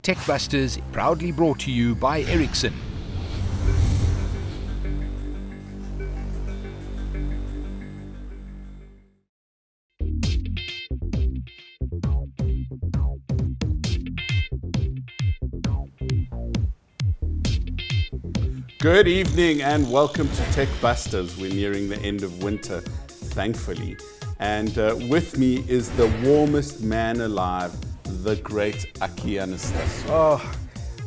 Techbusters proudly brought to you by Ericsson. Good evening and welcome to Techbusters. We're nearing the end of winter, thankfully. And with me is the warmest man alive, the great Aki Anastasio. Oh,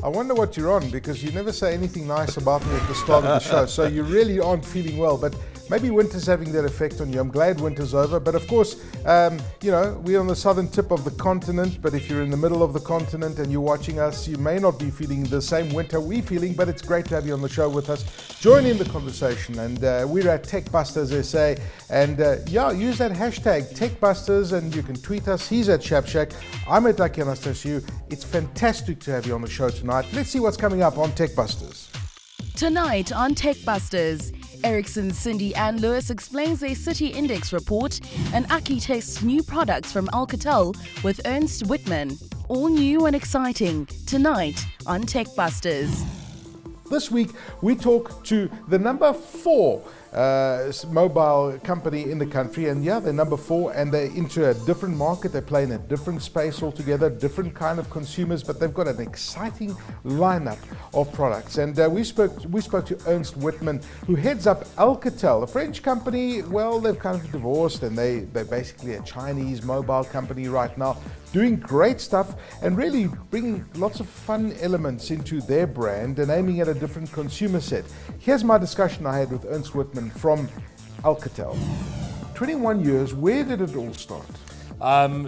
I wonder what you're on, because you never say anything nice about me at the start of the show, so you really aren't feeling well. But maybe winter's having that effect on you. I'm glad winter's over. But of course, we're on the southern tip of the continent. But if you're in the middle of the continent and you're watching us, you may not be feeling the same winter we're feeling. But it's great to have you on the show with us. Join in the conversation. And we're at Techbusters SA. And use that hashtag Techbusters, and you can tweet us. He's at Shapshack. I'm at Aki Anastasio. It's fantastic to have you on the show tonight. Let's see what's coming up on Techbusters. Tonight on Techbusters, Ericsson's Cindy Ann Lewis explains their City Index report, and Aki tests new products from Alcatel with Ernst Wittman. All new and exciting tonight on Techbusters. This week, we talk to the number 4 mobile company in the country, and they're number 4, and they're into a different market. They play in a different space altogether, different kind of consumers, but they've got an exciting lineup of products. And we spoke to Ernst Wittman, who heads up Alcatel, a French company. Well, they've kind of divorced, and they're basically a Chinese mobile company right now, doing great stuff and really bringing lots of fun elements into their brand and aiming at a different consumer set. Here's my discussion I had with Ernst Wittman from Alcatel. 21 years, where did it all start?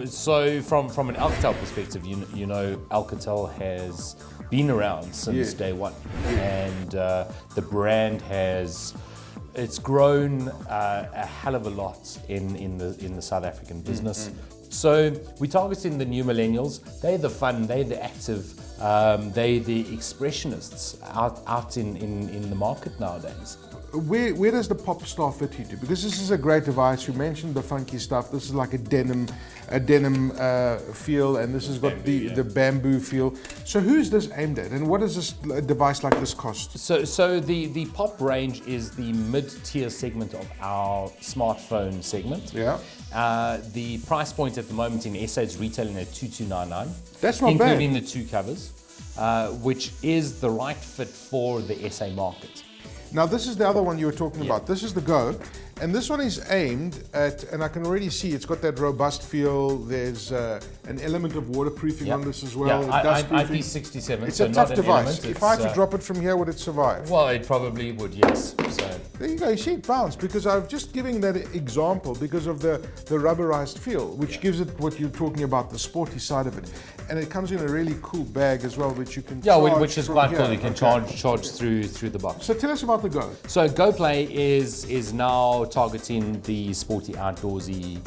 So from an Alcatel perspective, you know Alcatel has been around since day one, and the brand it's grown a hell of a lot in the South African business. So we're targeting the new millennials. They're the fun, they're the active, they're the expressionists out in the market nowadays. Where does the pop star fit into? Because this is a great device. You mentioned the funky stuff. This is like a denim feel, and this has got the bamboo feel. So who's this aimed at, and what does this device like this cost? So the pop range is the mid-tier segment of our smartphone segment. Yeah. The price point at the moment in SA is retailing at 2299. That's not including bad. the 2 covers, which is the right fit for the SA market. Now this is the other one you were talking about. This is the Go, and this one is aimed at, and I can already see it's got that robust feel. There's an element of waterproofing on this as well. IP67. It's so a tough not device. If I had to drop it from here, would it survive? Well, it probably would, yes. So there you go. You see it bounce, because I'm just giving that example because of the rubberized feel, which gives it what you're talking about, the sporty side of it. And it comes in a really cool bag as well, which you can charge which is from quite here. cool. You can charge through the box. So tell us about the Go. So GoPlay is now targeting the sporty outdoorsy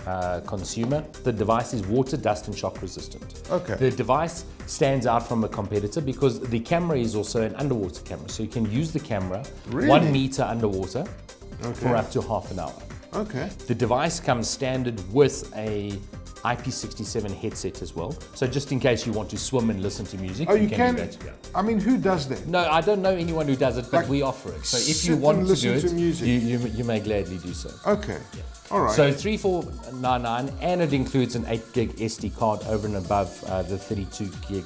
consumer. The device is water, dust and shock resistant. Okay. The device stands out from a competitor because the camera is also an underwater camera. So you can use the camera 1 meter underwater for up to half an hour. Okay. The device comes standard with a IP67 headset as well. So just in case you want to swim and listen to music, you can do that together. I mean, who does that? No, I don't know anyone who does it, but we offer it. So if you want to do it, you may gladly do so. Okay. All right. So 3499, and it includes an 8 gig SD card over and above the 32 gig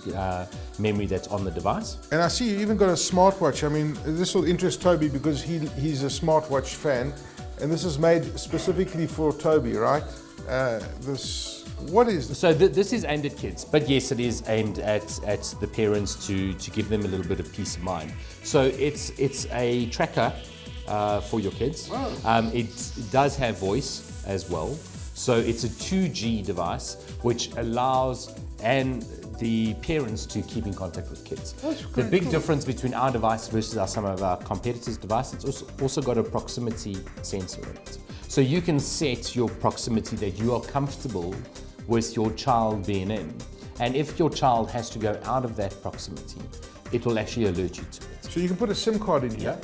memory that's on the device. And I see you even got a smartwatch. I mean, this will interest Toby because he's a smartwatch fan, and this is made specifically for Toby, right? What is this? So this is aimed at kids, but yes, it is aimed at the parents to give them a little bit of peace of mind. So it's a tracker for your kids. Wow. It does have voice as well. So it's a 2G device, which allows the parents to keep in contact with kids. The big difference between our device versus some of our competitors' devices, it's also got a proximity sensor in it. So you can set your proximity that you are comfortable with your child being in. And if your child has to go out of that proximity, it will actually alert you to it. So you can put a SIM card in here,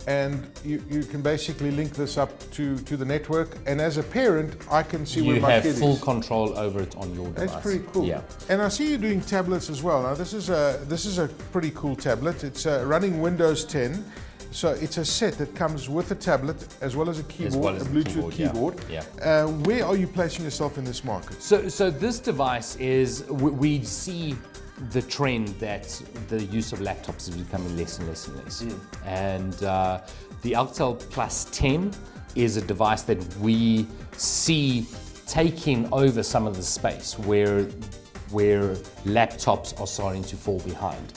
and you can basically link this up to the network. And as a parent, I can see where You my have kid full is. control over it on your device. That's pretty cool. Yeah. And I see you doing tablets as well. Now this is a pretty cool tablet. It's running Windows 10. So it's a set that comes with a tablet as well as a keyboard, well as a a Bluetooth keyboard. Yeah. Where are you placing yourself in this market? So this device is, we see the trend that the use of laptops is becoming less and less and less. And the Alcatel Plus 10 is a device that we see taking over some of the space where laptops are starting to fall behind.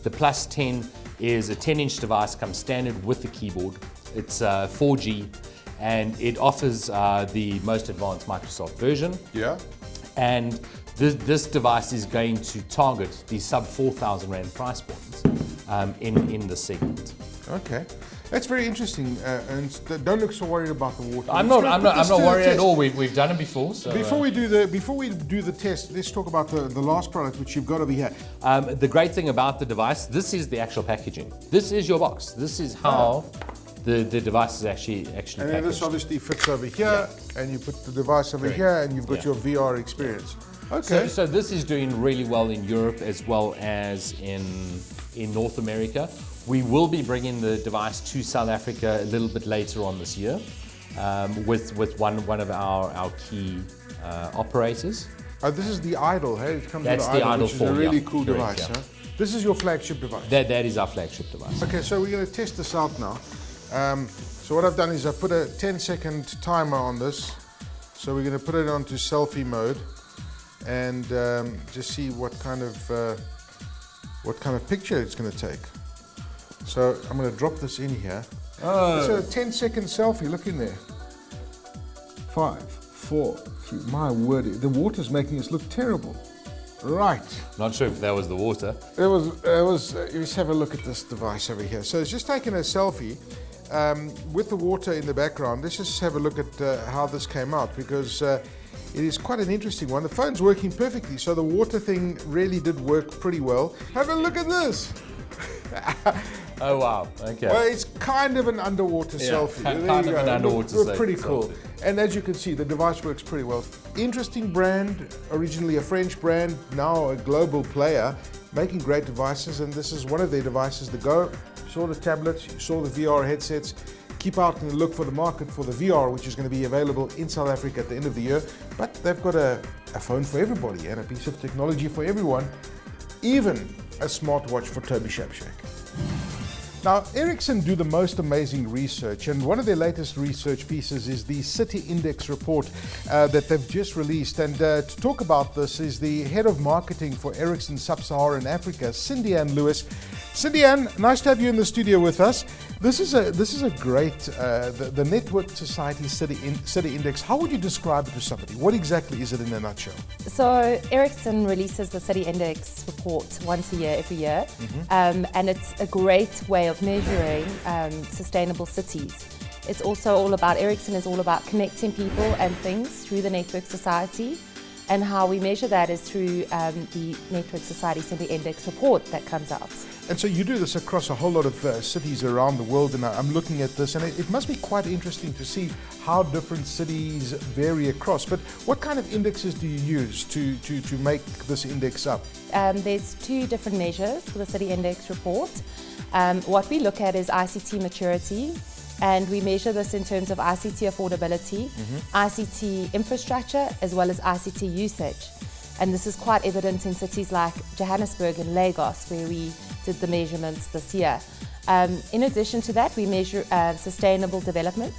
The Plus 10 is a 10-inch device, comes standard with the keyboard. It's 4G, and it offers the most advanced Microsoft version. Yeah. And this device is going to target the sub 4,000 Rand price points in the segment. Okay. That's very interesting, and don't look so worried about the water. I'm not worried at all. We've done it before. So, Before we do the test, let's talk about the last product which you've got over here. the great thing about the device, this is the actual packaging. This is your box. This is how the device is actually And packaged. then this obviously fits over here, and you put the device over Correct. here, and you've got Yeah. your VR experience. Okay. So this is doing really well in Europe as well as in North America. We will be bringing the device to South Africa a little bit later on this year with one of our key operators. This is the Idol, hey? It comes That's with the Idol which is a 4, really yeah. cool Correct, device. yeah. Huh? This is your flagship device. That is our flagship device. Okay, so we're going to test this out now. So what I've done is I put a 10-second timer on this. So we're going to put it onto selfie mode and just see what kind of picture it's going to take. So I'm going to drop this in here. So a 10-second selfie. Look in there. 5, 4, 3. My word, the water's making us look terrible. Right. Not sure if that was the water. It was. Let's have a look at this device over here. So it's just taking a selfie with the water in the background. Let's just have a look at how this came out, because it is quite an interesting one. The phone's working perfectly, so the water thing really did work pretty well. Have a look at this. Oh wow! Okay. Well, it's kind of an underwater selfie. kind There of you go. an underwater Look pretty selfie. cool. And as you can see, the device works pretty well. Interesting brand, originally a French brand, now a global player, making great devices, and this is one of their devices, the Go. You saw the tablets, you saw the VR headsets. Keep out and look for the market for the VR, which is going to be available in South Africa at the end of the year. But they've got a phone for everybody and a piece of technology for everyone, even a smartwatch for Toby Shapshak. Now, Ericsson do the most amazing research, and one of their latest research pieces is the City Index report that they've just released. And to talk about this is the head of marketing for Ericsson Sub-Saharan Africa, Cindy Ann Lewis. Cindy Ann, nice to have you in the studio with us. This is a great the Network Society City Index. How would you describe it to somebody? What exactly is it in a nutshell? So Ericsson releases the City Index report once a year, every year, and it's a great way of measuring sustainable cities. It's also all about, Ericsson is all about connecting people and things through the Network Society, and how we measure that is through the Network Society City Index report that comes out. And so you do this across a whole lot of cities around the world, and I'm looking at this, and it must be quite interesting to see how different cities vary across. But what kind of indexes do you use to make this index up? There's two different measures for the City Index report. What we look at is ICT maturity, and we measure this in terms of ICT affordability, ICT infrastructure, as well as ICT usage. And this is quite evident in cities like Johannesburg and Lagos, where we did the measurements this year. In addition to that, we measure sustainable development.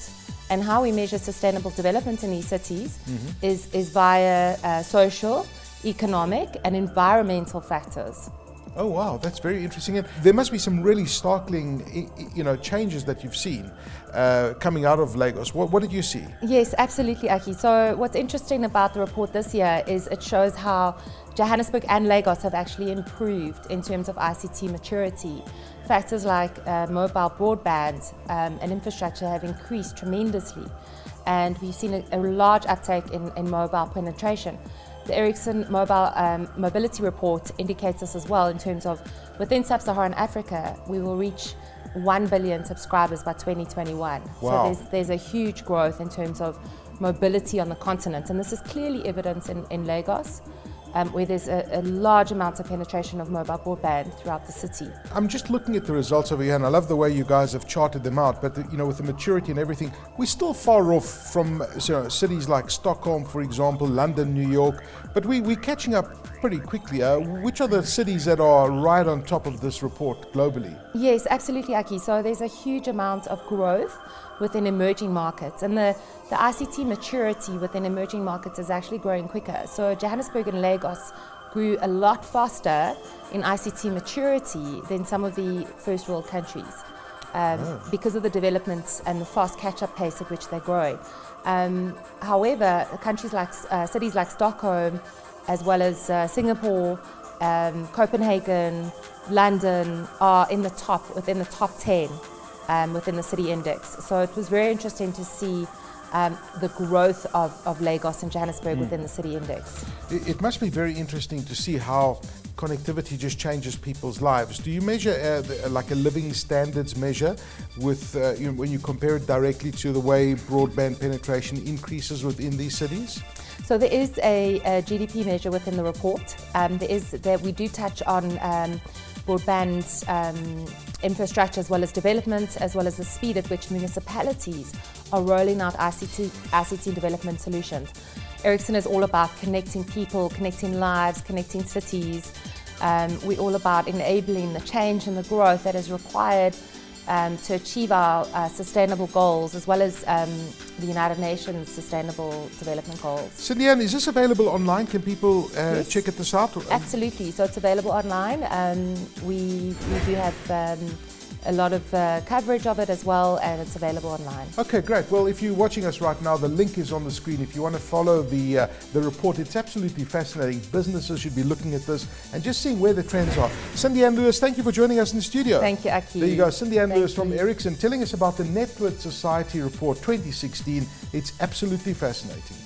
And how we measure sustainable development in these cities is via social, economic, and environmental factors. Oh wow, that's very interesting. And there must be some really startling, changes that you've seen coming out of Lagos. What did you see? Yes, absolutely, Aki. So what's interesting about the report this year is it shows how Johannesburg and Lagos have actually improved in terms of ICT maturity. Factors like mobile broadband and infrastructure have increased tremendously, and we've seen a large uptake in mobile penetration. The Ericsson mobility report indicates this as well, in terms of within Sub-Saharan Africa, we will reach 1 billion subscribers by 2021. Wow. So there's a huge growth in terms of mobility on the continent, and this is clearly evident in Lagos, where there's a large amount of penetration of mobile broadband throughout the city. I'm just looking at the results over here, and I love the way you guys have charted them out. But with the maturity and everything, we're still far off from cities like Stockholm, for example, London, New York. But we're catching up pretty quickly. Which are the cities that are right on top of this report globally? Yes, absolutely, Aki. So there's a huge amount of growth within emerging markets, and the ICT maturity within emerging markets is actually growing quicker. So Johannesburg and Lagos grew a lot faster in ICT maturity than some of the first world countries because of the developments and the fast catch-up pace at which they're growing. However, cities like Stockholm, as well as Singapore, Copenhagen, London are within the top 10 within the city index. So it was very interesting to see the growth of Lagos and Johannesburg within the city index. It must be very interesting to see how connectivity just changes people's lives. Do you measure like a living standards measure with when you compare it directly to the way broadband penetration increases within these cities? So there is a GDP measure within the report. We do touch on broadband infrastructure, as well as development, as well as the speed at which municipalities are rolling out ICT development solutions. Ericsson is all about connecting people, connecting lives, connecting cities. We're all about enabling the change and the growth that is required to achieve our sustainable goals, as well as the United Nations Sustainable Development Goals. Cindy-Ann, is this available online? Can people Yes. check this out? Absolutely. So it's available online. We do have a lot of coverage of it as well, and it's available online. Okay, great. Well, if you're watching us right now, the link is on the screen. If you want to follow the report, it's absolutely fascinating. Businesses should be looking at this and just seeing where the trends are. Cindy-Ann Lewis, thank you for joining us in the studio. Thank you, Aki. There you go, Cindy-Ann Thank Lewis from you. Ericsson, telling us about the Network Society Report 2016. It's absolutely fascinating.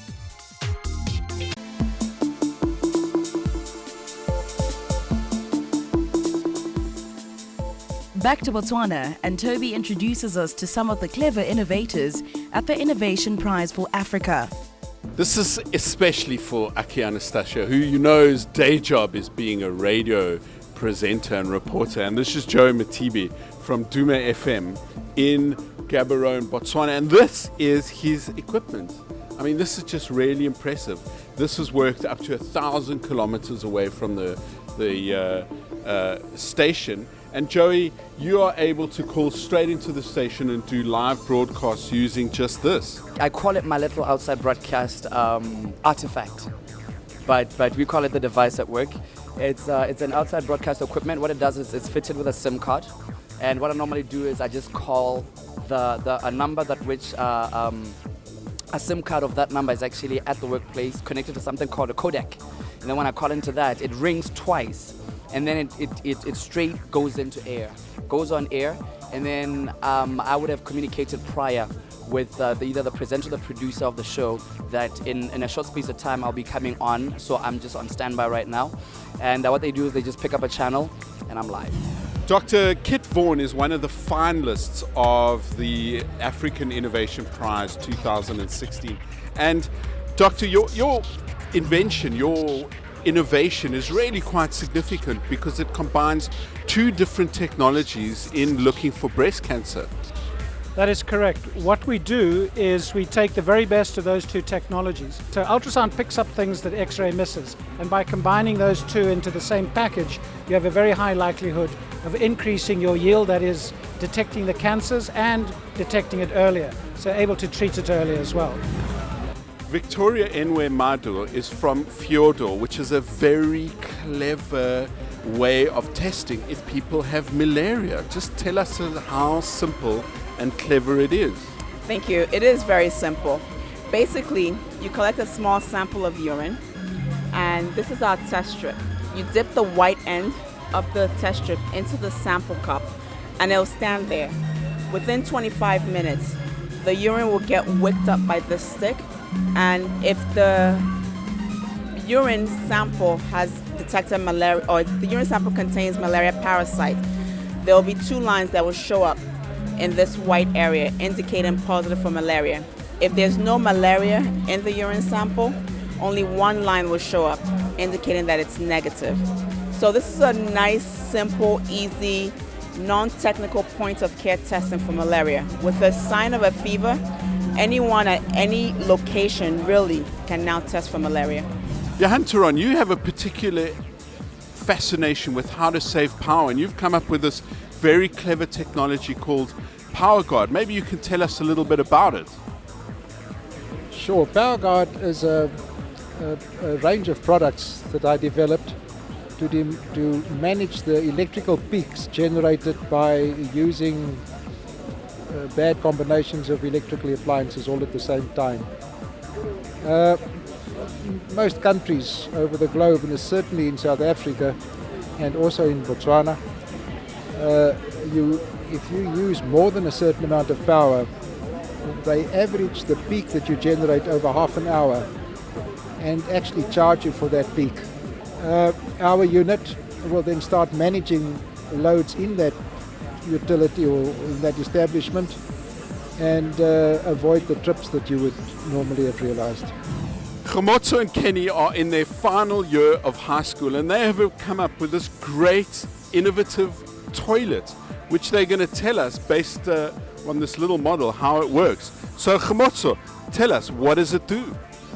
Back to Botswana, and Toby introduces us to some of the clever innovators at the Innovation Prize for Africa. This is especially for Aki Anastasia, who his day job is being a radio presenter and reporter. And this is Joe Matibi from Duma FM in Gaborone, Botswana. And this is his equipment. I mean, this is just really impressive. This has worked up to 1,000 kilometers away from the station. And Joey, you are able to call straight into the station and do live broadcasts using just this. I call it my little outside broadcast artifact, but we call it the device at work. It's an outside broadcast equipment. What it does is it's fitted with a SIM card, and what I normally do is I just call a number that which a SIM card of that number is actually at the workplace connected to something called a codec, and then when I call into that, it rings twice. And then it straight goes on air, and then I would have communicated prior with either the presenter or the producer of the show that in a short space of time I'll be coming on, so I'm just on standby right now. And what they do is they just pick up a channel and I'm live. Dr. Kit Vaughan is one of the finalists of the African Innovation Prize 2016. And Doctor, your invention, your innovation is really quite significant because it combines two different technologies in looking for breast cancer. That is correct. What we do is we take the very best of those two technologies. So ultrasound picks up things that X-ray misses, and by combining those two into the same package, you have a very high likelihood of increasing your yield, that is detecting the cancers and detecting it earlier, so able to treat it earlier as well. Victoria Enwe Mado is from Fjordor, which is a very clever way of testing if people have malaria. Just tell us how simple and clever it is. Thank you. It is very simple. Basically, you collect a small sample of urine, and this is our test strip. You dip the white end of the test strip into the sample cup, and it'll stand there. Within 25 minutes, the urine will get wicked up by this stick, and if the urine sample has detected malaria, or the urine sample contains malaria parasite, there will be 2 lines that will show up in this white area indicating positive for malaria. If there's no malaria in the urine sample, only 1 line will show up indicating that it's negative. So this is a nice, simple, easy, non-technical point of care testing for malaria. With a sign of a fever, anyone at any location really can now test for malaria. Johan Turon, you have a particular fascination with how to save power, and you've come up with this very clever technology called PowerGuard. Maybe you can tell us a little bit about it. Sure. PowerGuard is a range of products that I developed to manage the electrical peaks generated by using bad combinations of electrical appliances all at the same time. Most countries over the globe, and certainly in South Africa and also in Botswana, if you use more than a certain amount of power, they average the peak that you generate over half an hour and actually charge you for that peak. Our unit will then start managing loads in that utility or in that establishment and avoid the trips that you would normally have realized. Khomotso and Kenny are in their final year of high school, and they have come up with this great, innovative toilet, which they're going to tell us based on this little model how it works. So Khomotso, tell us, what does it do?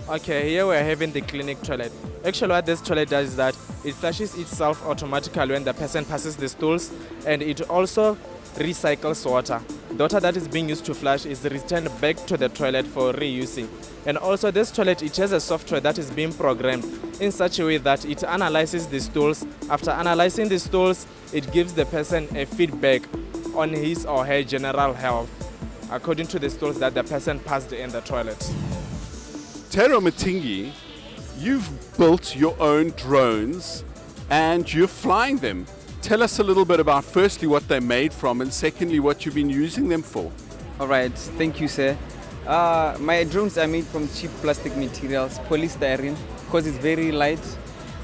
Okay, here we're having the clinic toilet. Actually, what this toilet does is that it flushes itself automatically when the person passes the stools, and it also recycles water. The water that is being used to flush is returned back to the toilet for reusing. And also this toilet, it has a software that is being programmed in such a way that it analyzes the stools. After analyzing the stools, it gives the person a feedback on his or her general health according to the stools that the person passed in the toilet. Tero Matingi, you've built your own drones and you're flying them. Tell us a little bit about firstly what they're made from and secondly what you've been using them for. All right, thank you, sir. My drones are made from cheap plastic materials, polystyrene, because it's very light.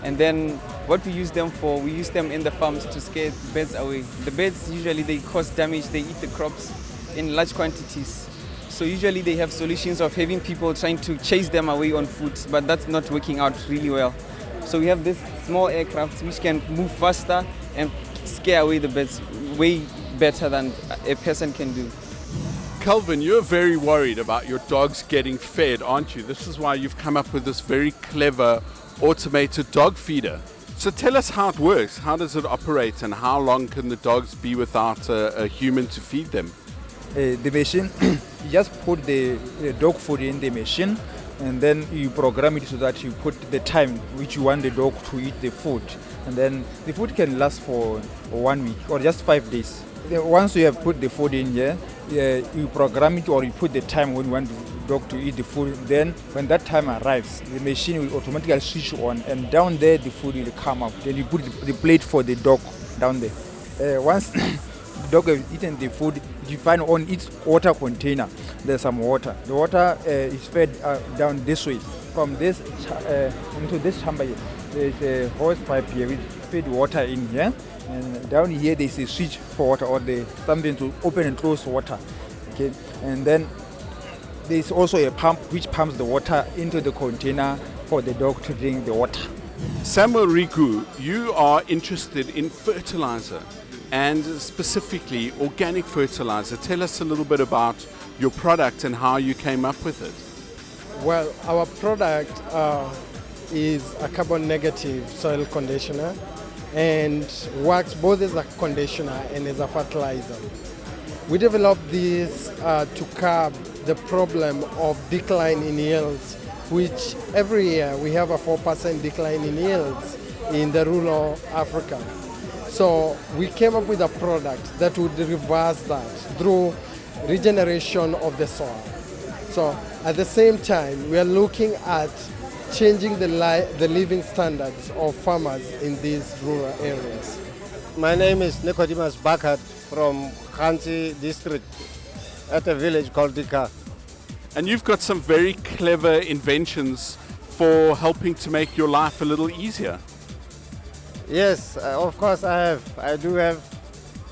And then what we use them for, we use them in the farms to scare the birds away. The birds usually they cause damage, they eat the crops in large quantities. So usually they have solutions of having people trying to chase them away on foot, but that's not working out really well. So we have this small aircraft which can move faster and scare away the birds way better than a person can do. Calvin, you're very worried about your dogs getting fed, aren't you? This is why you've come up with this very clever automated dog feeder. So tell us how it works. How does it operate and how long can the dogs be without a human to feed them? The machine, you just put the dog food in the machine and then you program it so that you put the time which you want the dog to eat the food. And then the food can last for 1 week or just 5 days. Once you have put the food in here, you program it or you put the time when you want the dog to eat the food. Then when that time arrives, the machine will automatically switch on and down there the food will come up. Then you put the plate for the dog down there. Once the dog has eaten the food, you find on its water container, there's some water. The water is fed down this way. From this into this chamber here, there's a hose pipe here which feed water in here. And down here there's a switch for water or something to open and close water. Okay, and then there's also a pump which pumps the water into the container for the dog to drink the water. Samuel Rigu, you are interested in fertilizer and specifically organic fertilizer. Tell us a little bit about your product and how you came up with it. Well, our product is a carbon negative soil conditioner and works both as a conditioner and as a fertilizer. We developed this to curb the problem of decline in yields, which every year we have a 4% decline in yields in the rural Africa. So we came up with a product that would reverse that through regeneration of the soil. So at the same time, we are looking at changing the living standards of farmers in these rural areas. My name is Nicodemus Bakat from Khansi district at a village called Dika. And you've got some very clever inventions for helping to make your life a little easier. Yes, of course I have. I do have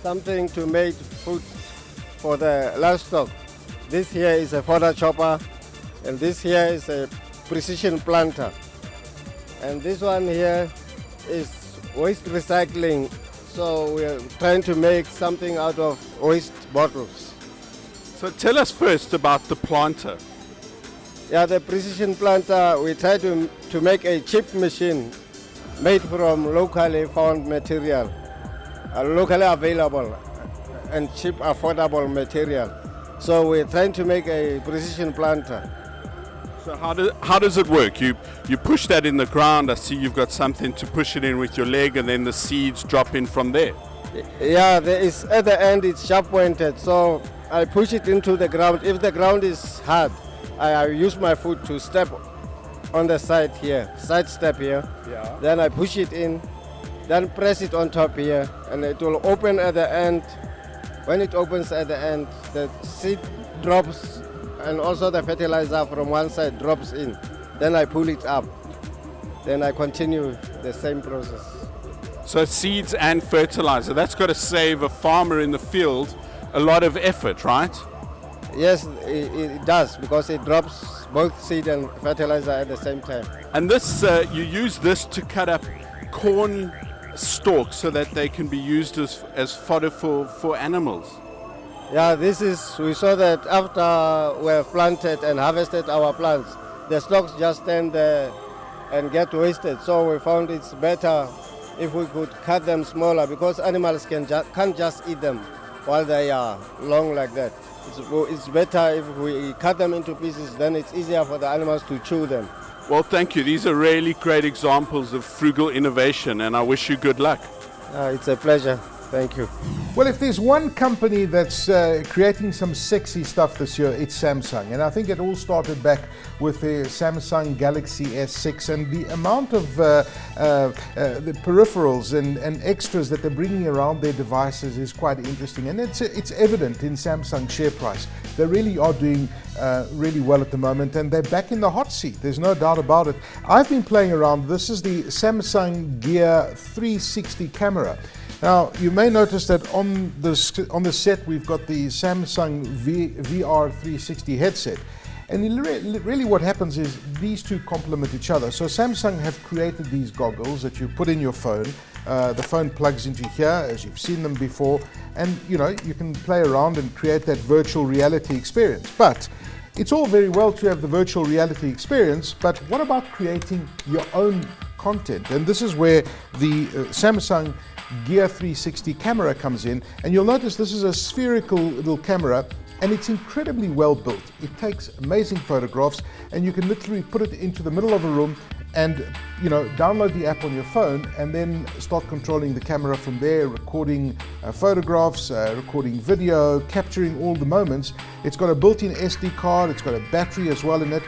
something to make food for the livestock. This here is a fodder chopper, and this here is a precision planter. And this one here is waste recycling. So we're trying to make something out of waste bottles. So tell us first about the planter. Yeah, the precision planter, we try to make a cheap machine made from locally found material, locally available and cheap, affordable material. So we're trying to make a precision planter. So how does it work? You push that in the ground. I see you've got something to push it in with your leg, and then the seeds drop in from there. Yeah, there is at the end it's sharp pointed. So I push it into the ground. If the ground is hard, I use my foot to step on the side here, side step here. Yeah. Then I push it in, then press it on top here, and it will open at the end. When it opens at the end, the seed drops, and also the fertilizer from one side drops in. Then I pull it up. Then I continue the same process. So seeds and fertilizer, that's got to save a farmer in the field a lot of effort, right? Yes, it does, because it drops both seed and fertilizer at the same time. And this, you use this to cut up corn stalks so that they can be used as fodder for animals. Yeah, we saw that after we have planted and harvested our plants, the stalks just stand there and get wasted. So we found it's better if we could cut them smaller, because animals can't just eat them while they are long like that. It's better if we cut them into pieces, then it's easier for the animals to chew them. Well, thank you. These are really great examples of frugal innovation, and I wish you good luck. It's a pleasure. Thank you. Well, if there's one company that's creating some sexy stuff this year, it's Samsung. And I think it all started back with the Samsung Galaxy S6, and the amount of the peripherals and extras that they're bringing around their devices is quite interesting. And it's evident in Samsung's share price. They really are doing really well at the moment, and they're back in the hot seat. There's no doubt about it. I've been playing around. This is the Samsung Gear 360 camera. Now, you may notice that on the set we've got the Samsung VR 360 headset. And really what happens is these two complement each other. So Samsung have created these goggles that you put in your phone. The phone plugs into here, as you've seen them before. And, you know, you can play around and create that virtual reality experience. But it's all very well to have the virtual reality experience, but what about creating your own content? And this is where the Samsung Gear 360 camera comes in, and you'll notice this is a spherical little camera, and it's incredibly well built. It takes amazing photographs, and you can literally put it into the middle of a room and, you know, download the app on your phone and then start controlling the camera from there, recording photographs, recording video, capturing all the moments. It's got a built-in SD card, it's got a battery as well in it.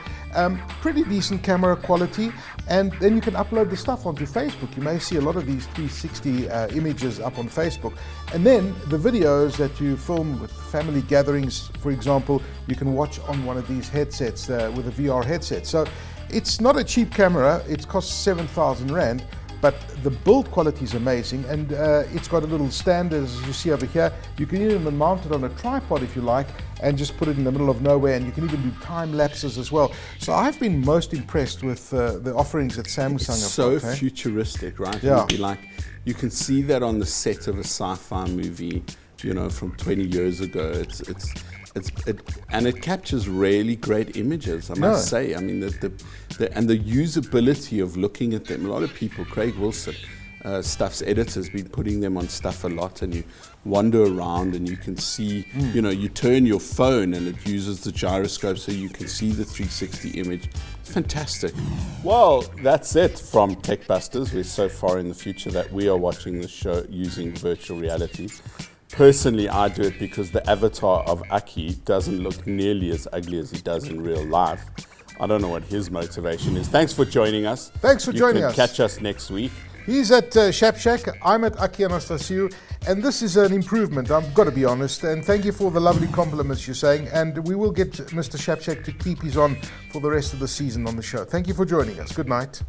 Pretty decent camera quality, and then you can upload the stuff onto Facebook. You may see a lot of these 360 images up on Facebook, and then the videos that you film with family gatherings, for example, you can watch on one of these headsets with a VR headset. So it's not a cheap camera. It costs 7,000 Rand, but the build quality is amazing, and it's got a little stand, as you see over here. You can even mount it on a tripod if you like, and just put it in the middle of nowhere, and you can even do time lapses as well. So I've been most impressed with the offerings that Samsung have so got. futuristic, right? Yeah. It'd be like, you can see that on the set of a sci-fi movie, you know, from 20 years ago. And it captures really great images, I must say. I mean, the usability of looking at them. A lot of people, Craig Wilson, Stuff's editor's been putting them on Stuff a lot, and you wander around and you can see, you know, you turn your phone and it uses the gyroscope so you can see the 360 image. It's fantastic. Well, that's it from Techbusters. We're so far in the future that we are watching the show using virtual reality. Personally, I do it because the avatar of Aki doesn't look nearly as ugly as he does in real life. I don't know what his motivation is. Thanks for joining us. Thanks for joining us. Catch us next week. He's at Shapshak, I'm at Aki Anastasiou, and this is an improvement, I've got to be honest, and thank you for the lovely compliments you're saying, and we will get Mr. Shapshak to keep his on for the rest of the season on the show. Thank you for joining us. Good night.